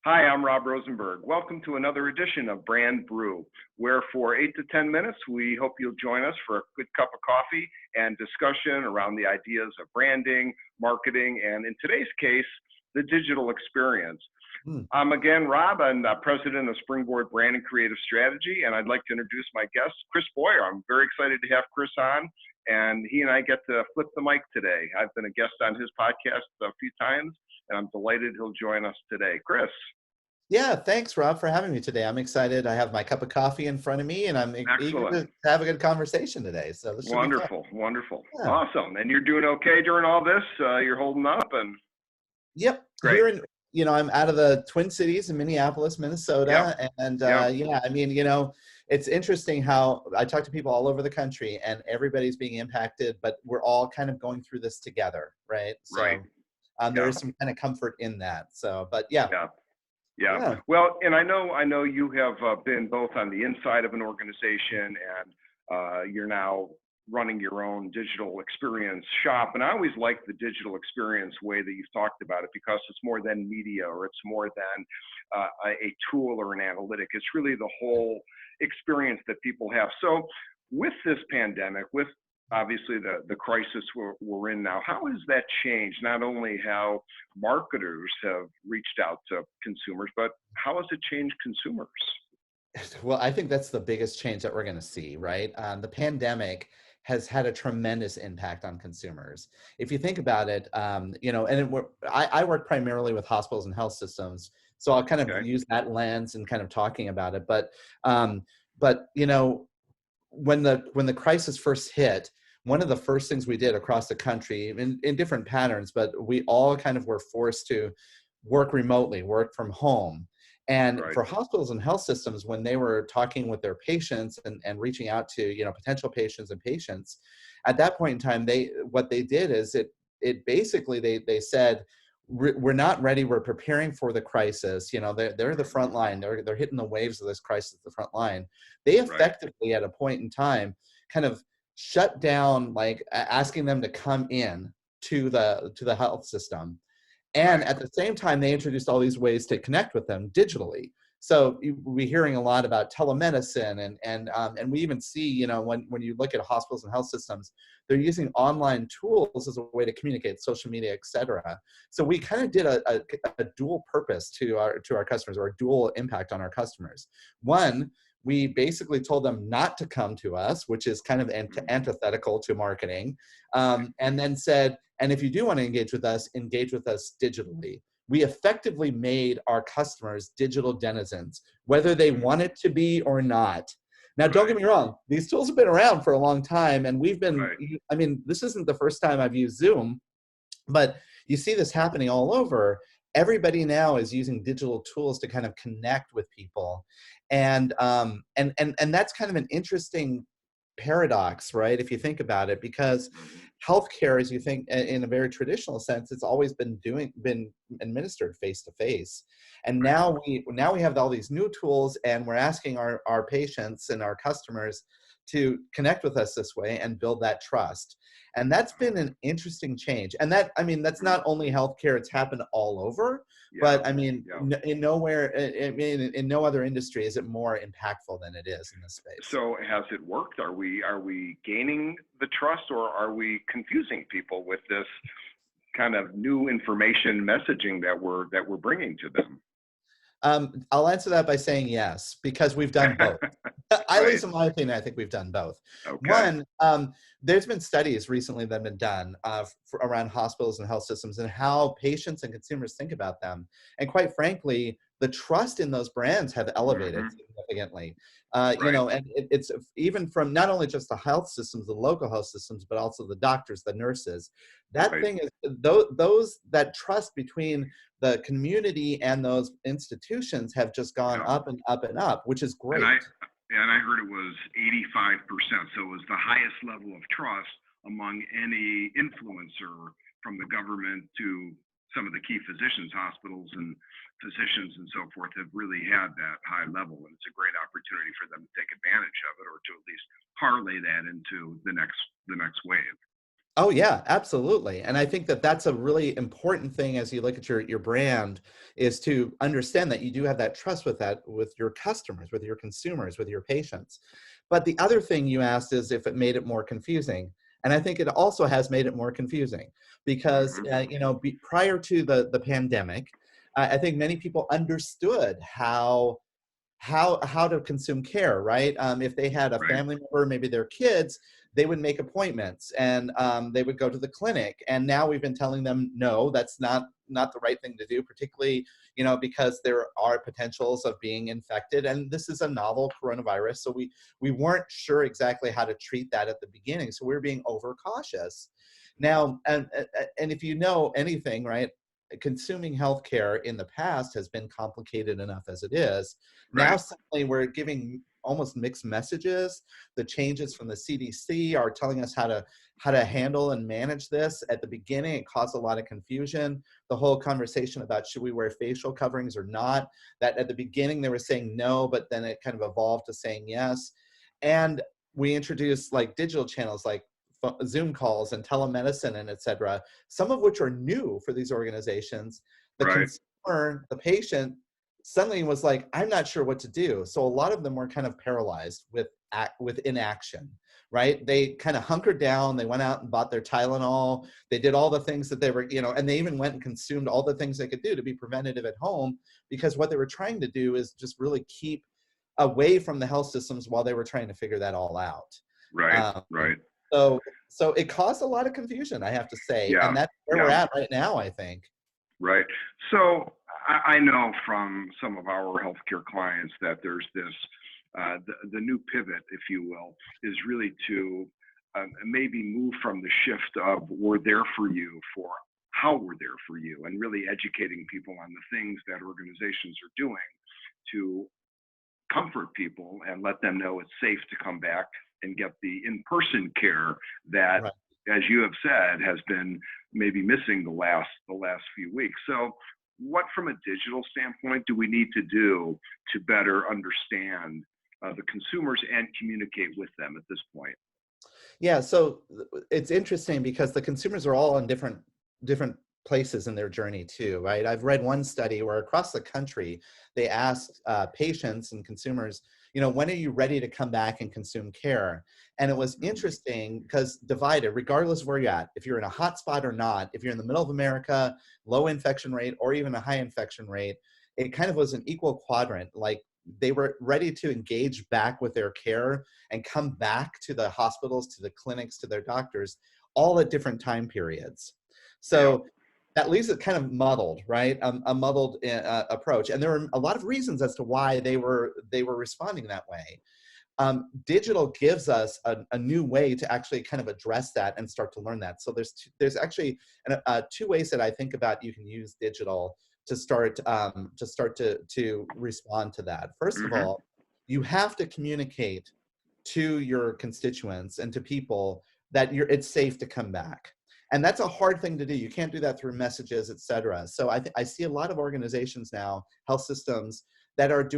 Hi, I'm Rob Rosenberg. Welcome to another edition of Brew, where for 8 to 10 minutes, we hope you'll join us for a good cup of coffee and discussion around the ideas of branding, marketing, and in today's case, the digital experience. Hmm. I'm again Rob. I'm president of Springboard Brand and Creative Strategy, and I'd like to introduce my guest, Chris Boyer. I'm very excited to have Chris on, and he and I get to flip the mic today. I've been a guest on his podcast a few times, and I'm delighted he'll join us today. Chris. Yeah, thanks, Rob, for having me today. I'm excited. I have my cup of coffee in front of me, and I'm eager Excellent. to have a good conversation today. So this should be fun. Wonderful. Yeah. Awesome. And you're doing okay during all this? You're holding up and Yep. great. Here I'm out of the Twin Cities in Minneapolis, Minnesota, Yep. and Yep. yeah, I mean, it's interesting how I talk to people all over the country, and everybody's being impacted, but we're all kind of going through this together, right? So Right. there Yeah. is some kind of comfort in that. So, but yeah. Yeah. Well, and I know you have been both on the inside of an organization and you're now running your own digital experience shop. And I always like the digital experience way that you've talked about it because it's more than media or it's more than a tool or an analytic. It's really the whole experience that people have. So with this pandemic, with obviously the crisis we're in now, how has that changed not only how marketers have reached out to consumers, but how has it changed consumers? Well, I think that's the biggest change that we're going to see, right? The pandemic has had a tremendous impact on consumers. If you think about it, I work primarily with hospitals and health systems, so I'll kind of Okay. use that lens and kind of talking about it. But when the crisis first hit, one of the first things we did across the country in different patterns, but we all kind of were forced to work remotely, work from home. And Right. for hospitals and health systems, when they were talking with their patients and reaching out to potential patients and patients, at that point in time, what they did is it basically they said, we're not ready. We're preparing for the crisis. They're the front line. They're hitting the waves of this crisis at the front line. They Right. effectively, at a point in time, kind of shut down, like asking them to come in to the health system. And Right. at the same time, they introduced all these ways to connect with them digitally. So we're hearing a lot about telemedicine, and we even see, when you look at hospitals and health systems, they're using online tools as a way to communicate, social media, et cetera. So we kind of did a dual purpose to our customers, or a dual impact on our customers. One, we basically told them not to come to us, which is kind of antithetical to marketing, and then said, and if you do want to engage with us digitally. We effectively made our customers digital denizens, whether they want it to be or not. Now, don't get me wrong, these tools have been around for a long time, and this isn't the first time I've used Zoom, but you see this happening all over. Everybody now is using digital tools to kind of connect with people. And that's kind of an interesting paradox, right? If you think about it, because healthcare, as you think in a very traditional sense, it's always been administered face to face. And now we have all these new tools, and we're asking our patients and our customers to connect with us this way and build that trust. And that's been an interesting change. And that's not only healthcare, it's happened all over. But in no other industry is it more impactful than it is in this space. So has it worked? Are we gaining the trust, or are we confusing people with this kind of new information messaging that we're bringing to them? I'll answer that by saying yes, because we've done both. At least in my opinion, I think we've done both. Okay. One, there's been studies recently that have been done around hospitals and health systems and how patients and consumers think about them. And quite frankly, the trust in those brands have elevated significantly. And it's even from not only just the health systems, the local health systems, but also the doctors, the nurses. That thing is that trust between the community and those institutions have just gone up and up and up, which is great. And I heard it was 85%. So it was the highest level of trust among any influencer, from the government to some of the key physicians, hospitals and physicians and so forth, have really had that high level. And it's a great opportunity for them to take advantage of it, or to at least parlay that into the next wave. Oh yeah, absolutely. And I think that that's a really important thing as you look at your brand, is to understand that you do have that trust with your customers, with your consumers, with your patients. But the other thing you asked is if it made it more confusing. And I think it also has made it more confusing because Hmm. prior to the pandemic, I think many people understood how to consume care, right? If they had a Right. family member, maybe their kids, they would make appointments and they would go to the clinic. And now we've been telling them, no, that's not the right thing to do, particularly because there are potentials of being infected, and this is a novel coronavirus, so we weren't sure exactly how to treat that at the beginning, so we were being overcautious. Now, and if you know anything, right? Consuming healthcare in the past has been complicated enough as it is. Now Right. suddenly we're giving almost mixed messages. The changes from the CDC are telling us how to handle and manage this. At the beginning, it caused a lot of confusion. The whole conversation about should we wear facial coverings or not, that at the beginning they were saying no, but then it kind of evolved to saying yes. And we introduced like digital channels like Zoom calls and telemedicine and et cetera, some of which are new for these organizations. The Right. consumer, the patient, suddenly was like, I'm not sure what to do. So a lot of them were kind of paralyzed with inaction, right? They kind of hunkered down. They went out and bought their Tylenol. They did all the things that they were, and they even went and consumed all the things they could do to be preventative at home, because what they were trying to do is just really keep away from the health systems while they were trying to figure that all out. Right. Um, Right. so it caused a lot of confusion, I have to say, Yeah. and that's where we're Yeah. at right now, I think. Right. So I know from some of our healthcare clients that there's this, the new pivot, if you will, is really to maybe move from the shift of we're there for you for how we're there for you, and really educating people on the things that organizations are doing to comfort people and let them know it's safe to come back and get the in-person care that, Right. as you have said, has been maybe missing the last few weeks. So what, from a digital standpoint, do we need to do to better understand the consumers and communicate with them at this point? Yeah, so it's interesting because the consumers are all in different places in their journey too, right? I've read one study where across the country they asked patients and consumers, when are you ready to come back and consume care? And it was Mhm. interesting because divided, regardless of where you're at, if you're in a hot spot or not, if you're in the middle of America, low infection rate, or even a high infection rate, it kind of was an equal quadrant. Like they were ready to engage back with their care and come back to the hospitals, to the clinics, to their doctors, all at different time periods. Yeah. So that leaves it kind of muddled, right? A muddled approach, and there were a lot of reasons as to why they were responding that way. Digital gives us a new way to actually kind of address that and start to learn that. So there's actually two ways that I think about you can use digital to respond to that. First of Hmm. all, you have to communicate to your constituents and to people that it's safe to come back. And that's a hard thing to do. You can't do that through messages, et cetera. So I see a lot of organizations now, health systems, that are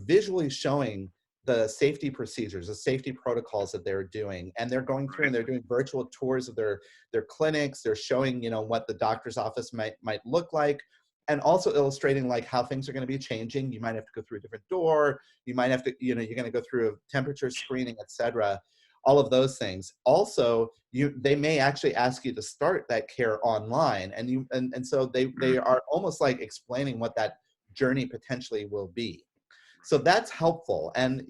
visually showing the safety procedures, the safety protocols that they're doing. And they're going through Right. and they're doing virtual tours of their clinics. They're showing, what the doctor's office might look like, and also illustrating like how things are going to be changing. You might have to go through a different door. You might have to, you're going to go through a temperature screening, et cetera. All of those things. Also, they may actually ask you to start that care online. And so they Mhm. are almost like explaining what that journey potentially will be. So that's helpful. And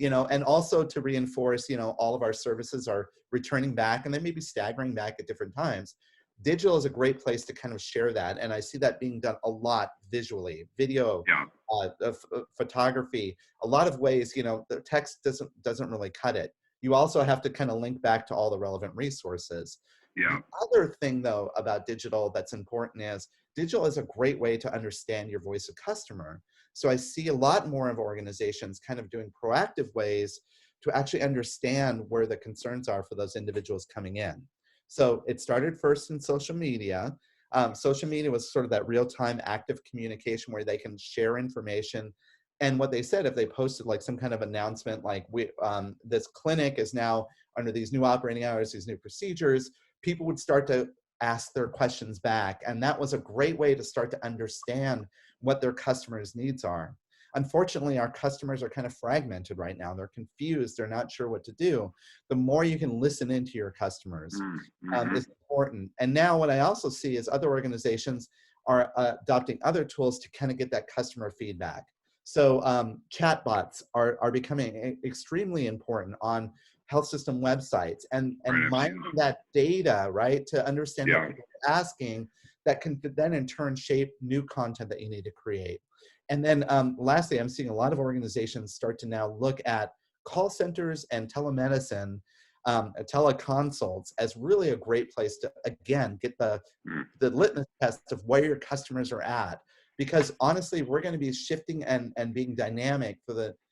also to reinforce, all of our services are returning back, and they may be staggering back at different times. Digital is a great place to kind of share that, and I see that being done a lot visually, video, Yeah. photography, a lot of ways. The text doesn't really cut it. You also have to kind of link back to all the relevant resources. Yeah. The other thing, though, about digital that's important is digital is a great way to understand your voice of customer. So I see a lot more of organizations kind of doing proactive ways to actually understand where the concerns are for those individuals coming in. So it started first in social media. Social media was sort of that real-time active communication where they can share information. And what they said, if they posted like some kind of announcement, like this clinic is now under these new operating hours, these new procedures, people would start to ask their questions back. And that was a great way to start to understand what their customers' needs are. Unfortunately, our customers are kind of fragmented right now. They're confused. They're not sure what to do. The more you can listen into your customers Mm-hmm. is important. And now what I also see is other organizations are adopting other tools to kind of get that customer feedback. So chatbots are becoming extremely important on health system websites, and Right. I've seen mining them. that data, right, to understand what Yeah. people are asking, that can then in turn shape new content that you need to create. And then lastly, I'm seeing a lot of organizations start to now look at call centers and telemedicine, teleconsults as really a great place to, again, get Mm. the litmus test of where your customers are at. Because honestly, we're going to be shifting and being dynamic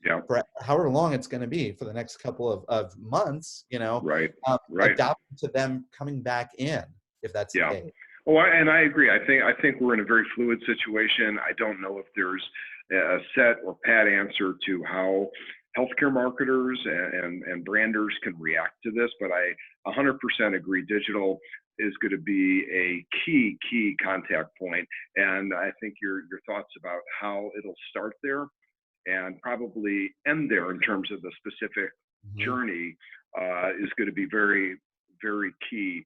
Yeah. for however long it's going to be for the next couple of months, Right. Right. adapting to them coming back in, if that's the Yeah. case. Oh, and I agree. I think we're in a very fluid situation. I don't know if there's a set or pat answer to how healthcare marketers and branders can react to this, but I 100% agree. Digital is going to be a key contact point, and I think your thoughts about how it'll start there and probably end there in terms of the specific Mhm. journey is going to be very key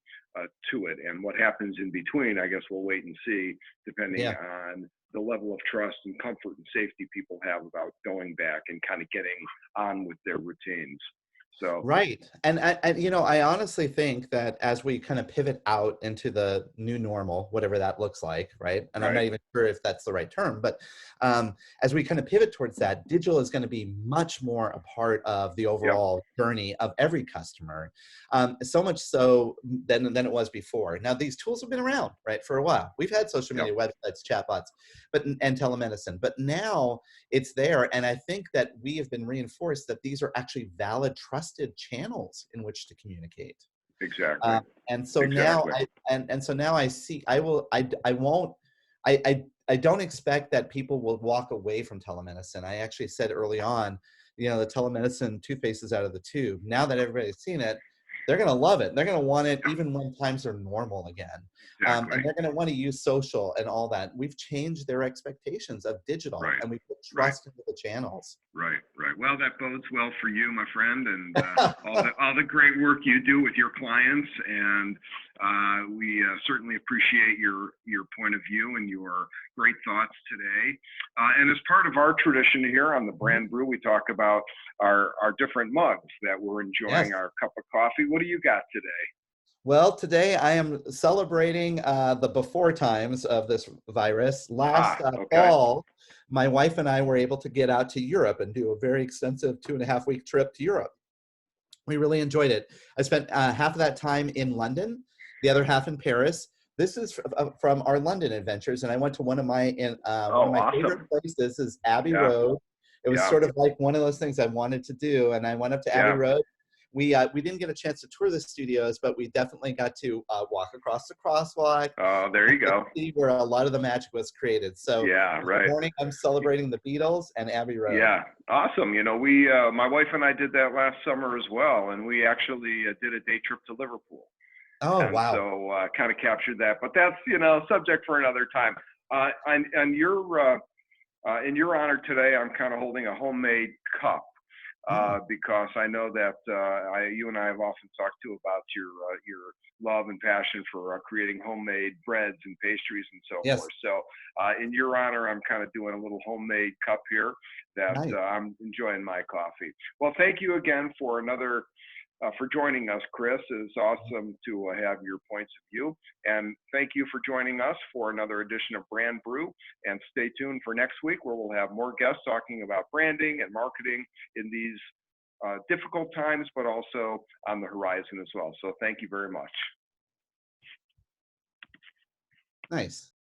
to it. And what happens in between, I guess we'll wait and see, depending Yeah. on the level of trust and comfort and safety people have about going back and kind of getting on with their routines. So, Right. And I honestly think that as we kind of pivot out into the new normal, whatever that looks like, right? And I'm right. not even sure if that's the right term, but as we kind of pivot towards that, digital is going to be much more a part of the Yep. overall journey of every customer. So much so than it was before. Now, these tools have been around, right, for a while. We've had social Yep. media websites, chatbots, and telemedicine, but now it's there. And I think that we have been reinforced that these are actually valid, trusted channels in which to communicate. Exactly. And so now Exactly. so now I see, I won't, I don't expect that people will walk away from telemedicine. I actually said early on, the telemedicine toothpaste is out of the tube. Now that everybody's seen it, they're going to love it. They're going to want it Yep. even when times are normal again. And Exactly. they're going to want to use social and all that. We've changed their expectations of digital, Right. and we put Right. trust into the channels. Right, right. Well, that bodes well for you, my friend, and all the great work you do with your clients. And we certainly appreciate your point of view and your great thoughts today. And as part of our tradition here on the Mhm. Brand Brew, we talk about our different mugs that we're enjoying Yes. our cup of coffee. What do you got today? Well, today I am celebrating the before times of this virus. Last Ah, okay. fall, my wife and I were able to get out to Europe and do a very extensive 2.5 week trip to Europe. We really enjoyed it. I spent half of that time in London, the other half in Paris. This is from our London adventures, and I went to one of Oh, my favorite awesome. places is Abbey Yeah, Road. It was yeah, sort of like one of those things I wanted to do, and I went up to Abbey yeah. Road. We didn't get a chance to tour the studios, but we definitely got to walk across the crosswalk Oh, there and you get go. to see where a lot of the magic was created. So Yeah, this right. morning I'm celebrating the Beatles and Abbey Road. Yeah, awesome. We, my wife and I did that last summer as well, and we actually did a day trip to Liverpool, Oh, and wow. so kind of captured that. But that's subject for another time. And in your honor today, I'm kind of holding a homemade cup Mm, because I know that you and I have often talked too about your love and passion for creating homemade breads and pastries and so yes. forth. So, in your honor, I'm kind of doing a little homemade cup here that Nice. I'm enjoying my coffee. Well, thank you again for another. For joining us, Chris. It's awesome to have your points of view. And thank you for joining us for another edition of Brand Brew. And stay tuned for next week where we'll have more guests talking about branding and marketing in these difficult times, but also on the horizon as well. So thank you very much. Nice.